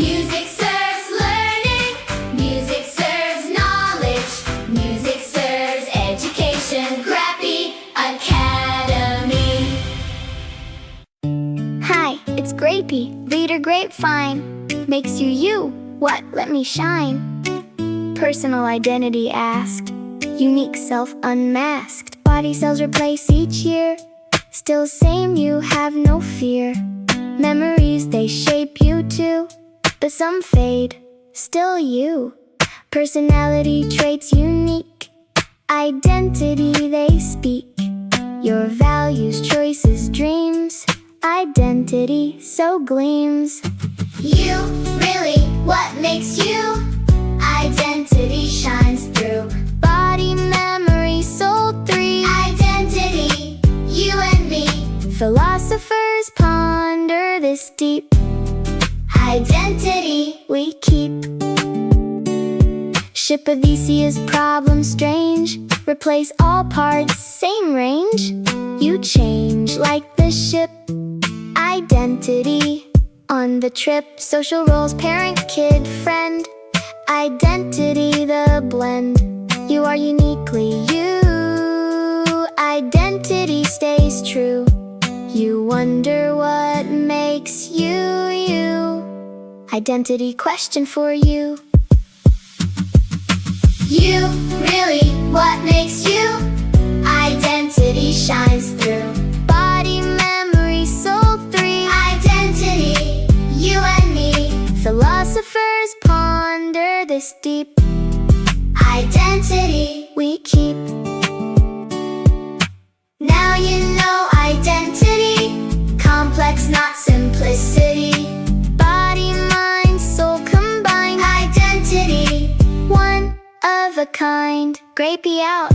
Music serves learning. Music serves knowledge. Music serves education. Grapie Academy. Hi, it's Grapie, leader grapevine. Makes you you, what? Let me shine. Personal identity asked, unique self unmasked. Body cells replace each year, still same, you have no fear. Memories, they shape you too, but some fade, still you. Personality traits unique, identity they speak. Your values, choices, dreams, identity so gleams. You, really, what makes you? Identity shines through. Body, memory, soul, three. Identity, you and me. Philosophers ponder this deep. Identity, We keep. Ship of Theseus, problem strange. Replace all parts, same range. You change like the ship. Identity on the trip. Social roles, parent, kid, friend. Identity, the blend. You are uniquely you. Identity stays true. You wonder what makes you you. Identity question for you. you, really, what makes you? Identity shines through. Body, memory, soul, three. Identity, you and me. Philosophers ponder this deep. Identity, We keep. now you know identity. Complex, not simplicity. Body, mind, soul combined. Identity, One of a kind. Grapie out.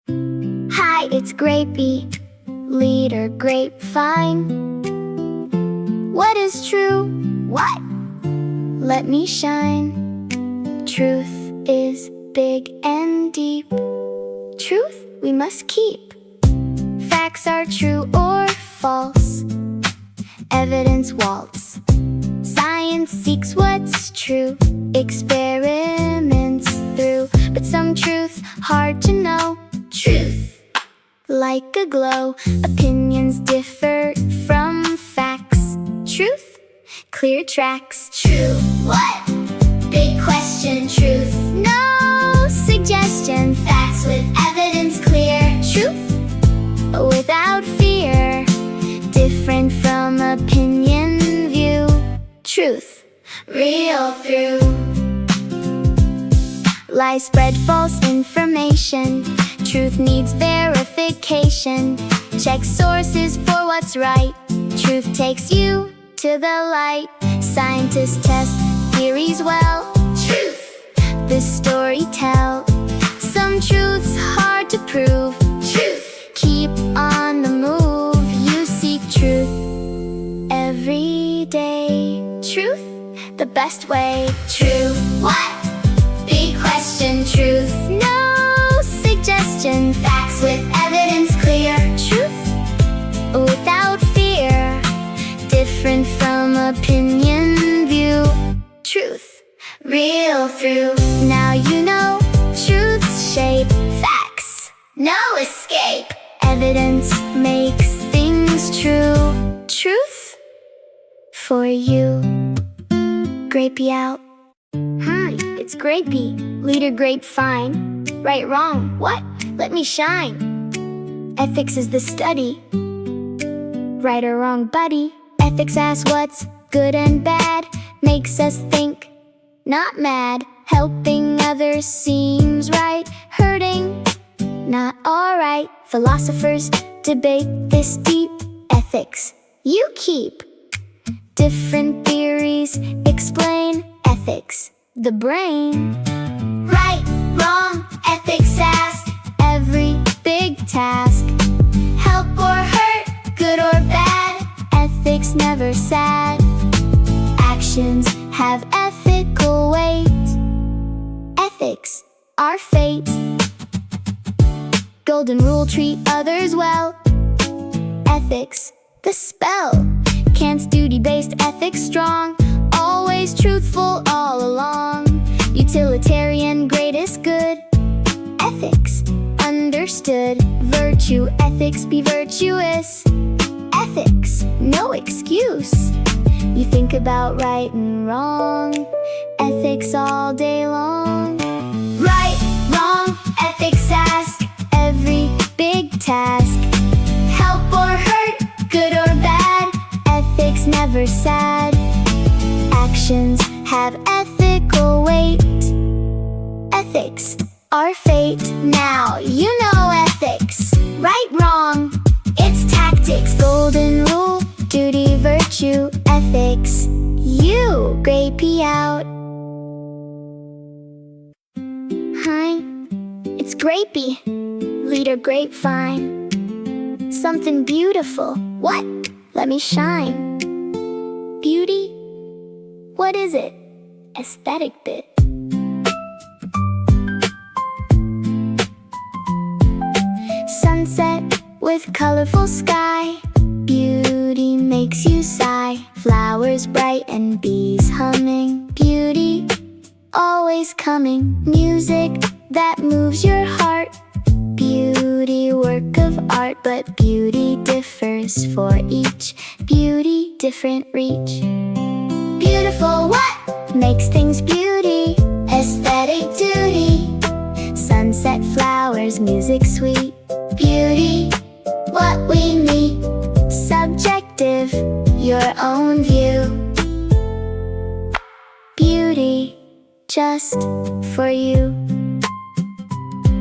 Hi, it's Grapie, leader grapevine. What is true? what? Let me shine. Truth is big and deep. Truth we must keep. Facts are true or false. Evidence waltz. Science seeks what's true. Experiments through. But some truth hard to know. Truth, Like a glow, opinions differ from facts. Truth, clear tracks. true, what? Big question, truth. No suggestion. Facts with evidence clear. Truth, without fear. Different from opinion view. Truth, Real through. lies spread false information. Truth needs verification. Check sources for what's right. Truth takes you to the light. Scientists test theories well. Truth, The story tell. Some truths hard to prove. truth, Keep on the move. You seek truth every day. Truth, the best way. true, what? Big question, truth. No suggestion. Facts with evidence clear. Truth, without fear. Different from opinion view. Truth, Real through. now you know. Truth's shape. Facts, no escape. Evidence makes things true. Truth for you. Grapie out. Hi, it's Grapie, leader grapevine. Right, wrong, what? Let me shine. Ethics is the study. Right or wrong, buddy. Ethics asks what's good and bad. Makes us think, not mad. Helping others seems right. Hurting, not alright. Philosophers debate this deep. Ethics you keep. Different theories explain. Ethics, the brain. Right, wrong, ethics ask. Every big task. Help or hurt, good or bad. Ethics never sad. Actions have ethical weight. Ethics, our fate. Golden rule, treat others well. Ethics, the spell. Kant's duty-based ethics strong, always truthful all along. Utilitarian, greatest good, ethics understood. Virtue, ethics, be virtuous. Ethics, no excuse. You think about right and wrong, ethics all day long. Right, wrong, ethics ask every big task. Help or hurt, good or bad, ethics never sad. Actions have ethical weight. Ethics are fate. Now you know ethics. Right, wrong, it's tactics. Golden rule, duty, virtue, ethics. You grapie out. Hi, it's Grapie, leader grapevine. Something beautiful, what? Let me shine. Beauty? What is it? Aesthetic bit. Sunset with colorful sky. Beauty makes you sigh. Flowers bright and bees humming. Beauty always coming. Music that moves your heart. Beauty, work of art, but beauty differs for each. Beauty, different reach. Beautiful, what makes things beauty? Aesthetic duty. Sunset flowers, music sweet. Beauty, what we meet. Subjective, your own view. Beauty, just for you.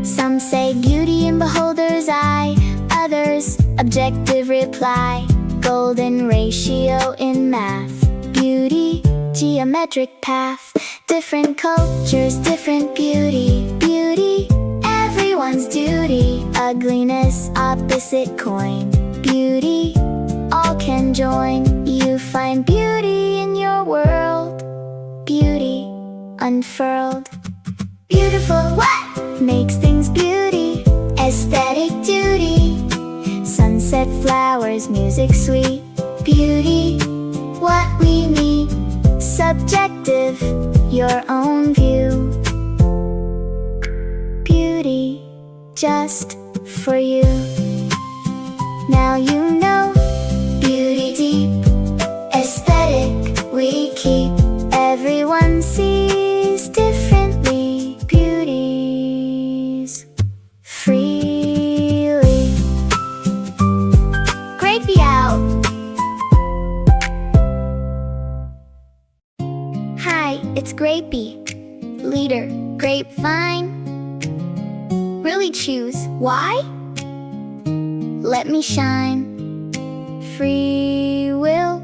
Some say beauty in beholder's eye, others objective reply. Golden ratio in math. Beauty, geometric path. Different cultures, different beauty. Beauty, everyone's duty. Ugliness, opposite coin. Beauty, all can join. You find beauty in your world. Beauty, unfurled. Beautiful, what makes things beauty? Aesthetic duty. Sunset flowers, music sweet. Beauty, what we meet. Subjective, your own view. Beauty, just for you. Now you know. Beauty deep, aesthetic we keep. Everyone sees differently. Beauties freely. Grapie out. Hi, it's Grapie, leader grapevine. Really choose why? Let me shine. Free will.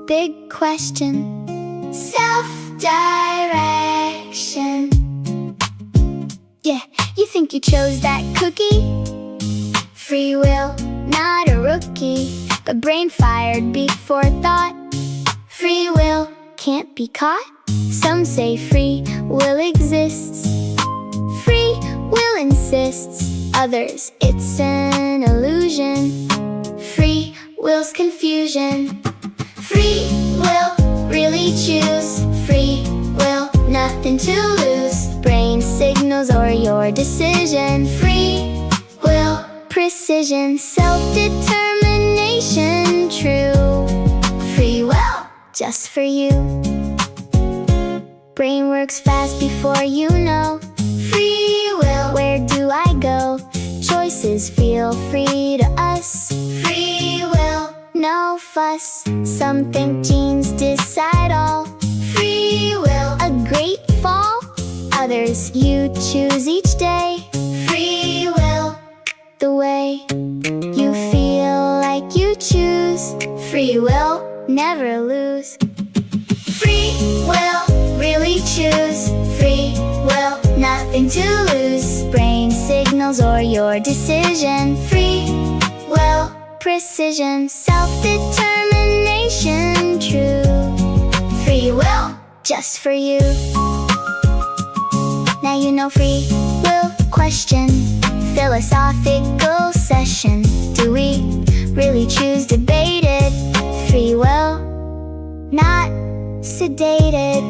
Big question. Self-direction. Yeah, you think you chose that cookie? Free will, not a rookie, but brain fired before thought. Free will can't be caught. Some say free will exists. Free will insists. Others, it's an illusion. Free will's confusion. Free will, really choose. Free will, nothing to lose. Brain signals or your decision. Free will, precision. Self-determination, true. Free will, just for you. Brain works fast before you know. Free will, where do I go? Choices feel free to us. Free will, no fuss. Some think genes decide all. Free will, a great fall. Others, you choose each day. Free will, the way you feel like you choose. Free will, never lose. Free will, really choose. Free will, nothing to lose. Brain signals or your decision. Free will, precision. Self-determination, true. Free will, just for you. Now you know free will question. Philosophical session. Do we really choose? Debate it. elucidated.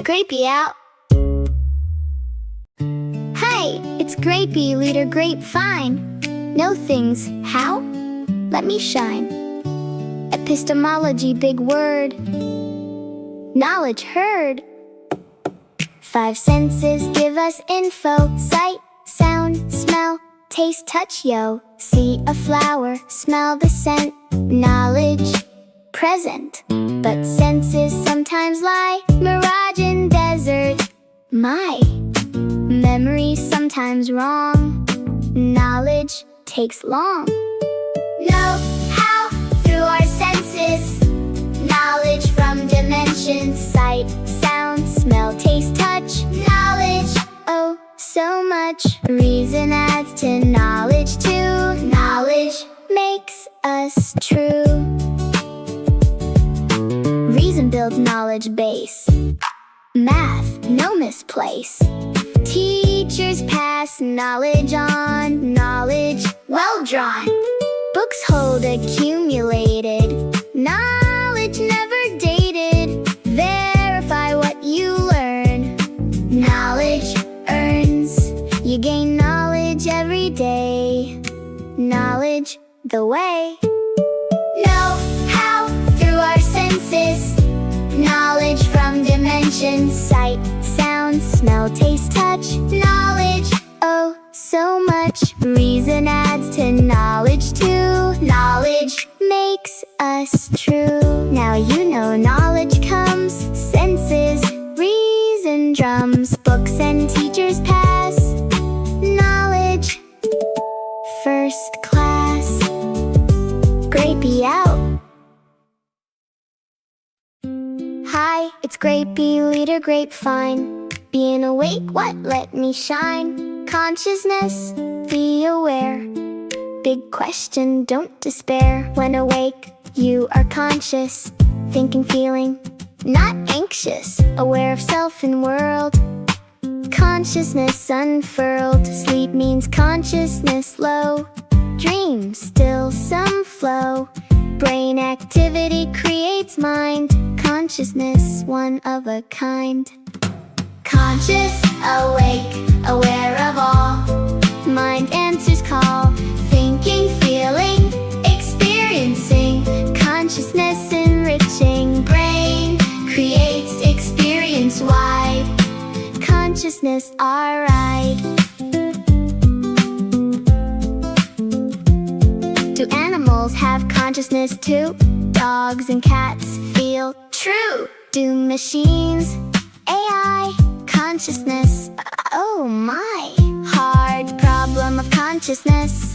Grapie out. Hi, it's Grapie, leader grapevine. Know things, how? Let me shine. Epistemology, big word. Knowledge heard. 5 senses give us info. Sight, sound, smell, taste, touch, yo. See a flower, smell the scent. Knowledge present. But senses sometimes lie. Mirage in desert. My memory sometimes wrong. Knowledge takes long. Know how through our senses. Knowledge from dimensions. Sight, sound, smell, taste, touch. Knowledge, oh, so much. Reason adds to knowledge too. Knowledge makes us true. Reason builds knowledge base. Math, no misplace. Teachers pass knowledge on. Knowledge well drawn. Books hold accumulated. Knowledge never dated. Verify what you learn. Knowledge earns. You gain knowledge every day. Knowledge the way. Know how through our senses. Knowledge from dimensions. Sight, sound, smell, taste, touch. Knowledge, oh, so much. Reason adds to knowledge too. Knowledge makes us true. Now you know knowledge comes. Senses, reason drums. Books and teachers pass. Knowledge, first class. Grapie out. Hi, it's Grapie, leader grapevine. Being awake, what? Let me shine. Consciousness, be aware. Big question, don't despair. When awake, you are conscious. Thinking, feeling, not anxious. Aware of self and world. Consciousness unfurled. Sleep means consciousness low. Dreams, still some flow. Brain activity creates mind. Consciousness, one of a kind. Conscious, awake, aware of all. Mind answers call. Thinking, feeling, experiencing. Consciousness enriching. Brain creates experience wide. Consciousness our ride. Do animals have consciousness too? Dogs and cats feel true. Do machines, AI, consciousness? Oh my! Hard problem of consciousness.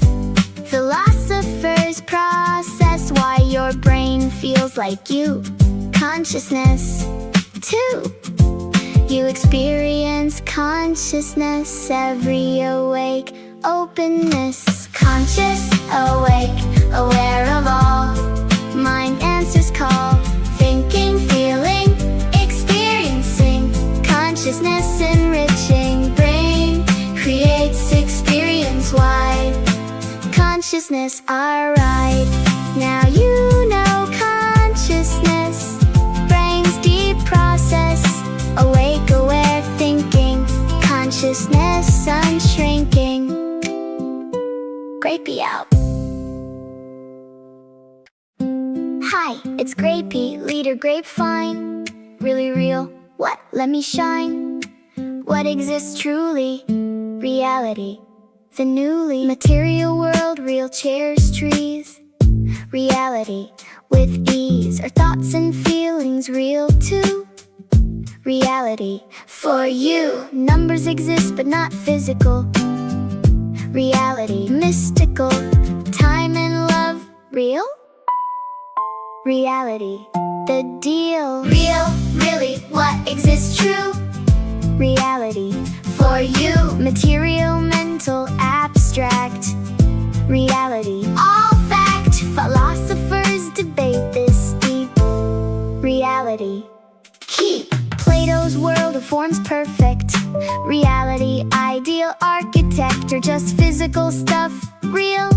Philosophers process why your brain feels like you. Consciousness, too. You experience consciousness every awake openness. Conscious, awake, aware of all. Mind answers call. Thinking, feeling, experiencing. Consciousness enriching. Brain creates experience wide. Consciousness our ride. Now you know consciousness. Brain's deep process. Awake, aware, thinking. Consciousness unshrinking. Grapie out. Hi, it's Grapie, leader grapevine. Really real, what? Let me shine. What exists truly? Reality. The newly material world, real chairs, trees. Reality, with ease. Our thoughts and feelings real too. Reality, for you. Numbers exist but not physical. Reality, mystical. Time and love, real? Reality, the deal. Real, really, what exists true? Reality, for you. Material, mental, abstract. Reality, all fact. Philosophers debate this deep. Reality, keep. Plato's world of forms perfect. Reality, ideal architect, or just physical stuff, real?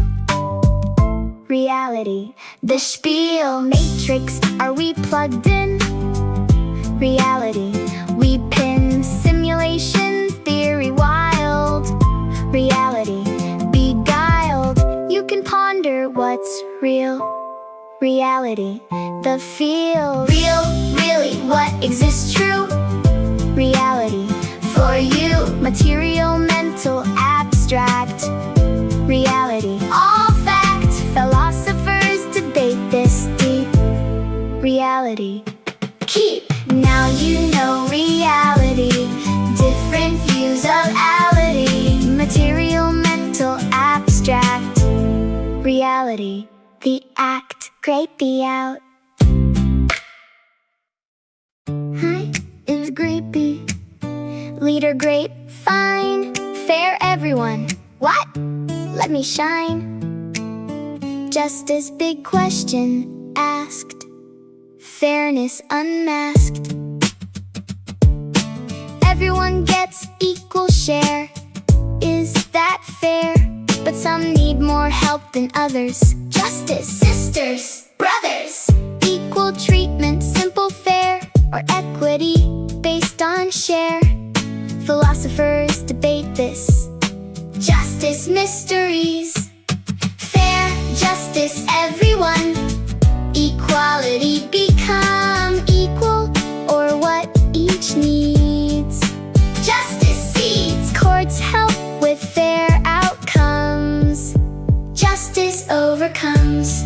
Reality, the spiel, matrix, are we plugged in? reality. We pin simulation theory wild. Reality, beguiled. You can ponder what's real. Reality, the feel. Real, really, what exists true? Reality, for you. Material, mental, abstract. Reality, all fact. Philosophers debate this deep. Reality, keep. Now you know reality. Different views of ality. Material, mental, abstract. Reality, the act. Grapie out. Hi, it's Grapie. Leader grapevine. Fair everyone. What? Let me shine. Justice, big question asked. Fairness unmasked. Everyone gets equal share. Is that fair? But some need more help than others. Justice, sisters, brothers. Equal treatment, simple, fair, or equity based on share. Philosophers debate this. Justice mysteries. Fair, justice, everyone. Equality, become equal, or what each needs. Justice seeds. Courts help with fair outcomes. Justice overcomes.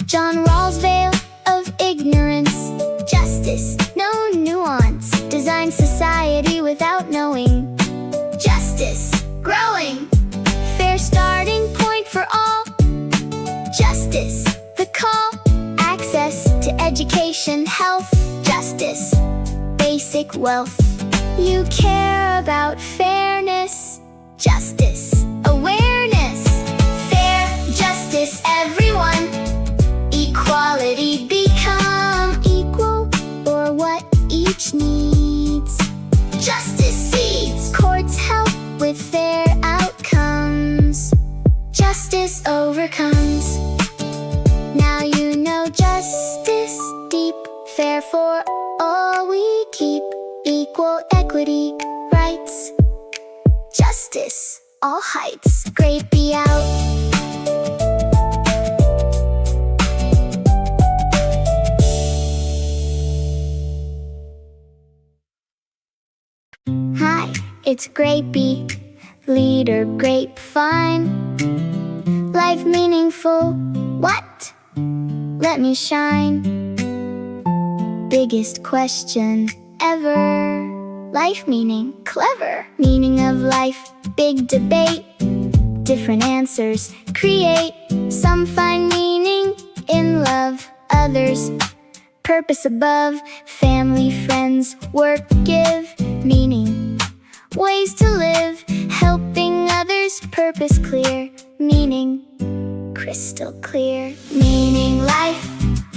John Rawls' veil of ignorance. Justice, no nuance. Design society without knowing. Justice, growing. Fair starting point for all. Justice, the call. Access to education, health. Justice, basic wealth. You care about fairness. Justice, awareness. Fair, justice, everyone. Equality, become equal, or what each needs. Justice seeds. Courts help with fair outcomes. Justice overcomes. Now you know justice deep. Fair for all we keep. Equal, equity, rights. Justice, all heights. Grapie out. Hi, it's Grapie. Leader grapevine. Life meaningful. What? Let me shine. Biggest question ever. Life meaning, clever. Meaning of life, big debate. Different answers create. Some find meaning in love. Others, purpose above. Family, friends, work give meaning. Ways to live, helping others. Purpose clear. Meaning, crystal clear. Meaning life,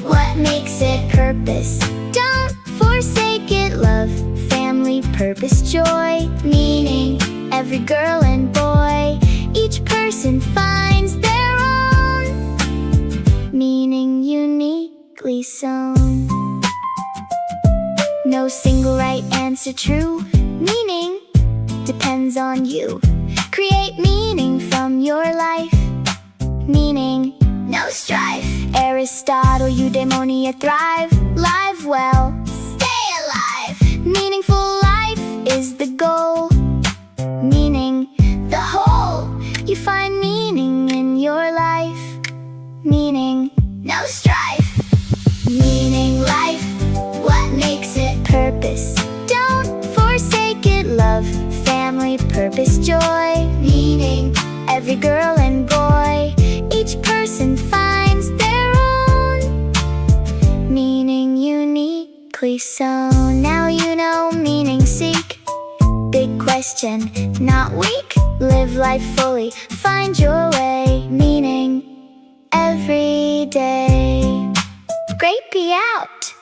what makes it purpose? Don't forsake it, love, family, purpose, joy. Meaning, every girl and boy. Each person finds their own meaning, uniquely sown. No single right answer true. Meaning depends on you. Create meaning from your life. Meaning, no strife. Aristotle, eudaimonia, thrive. Live well, stay alive. Meaningful life is the goal. Meaning, the whole. You find meaning in your life. Meaning, no strife. Meaning life, what makes it purpose? Don't forsake it, love, family, purpose, joy. Meaning, every girl and boy. Each person finds their own meaning, uniquely sown. Now you know meaning, seek. Big question, not weak. Live life fully, find your way. Meaning, every day. Grapie out.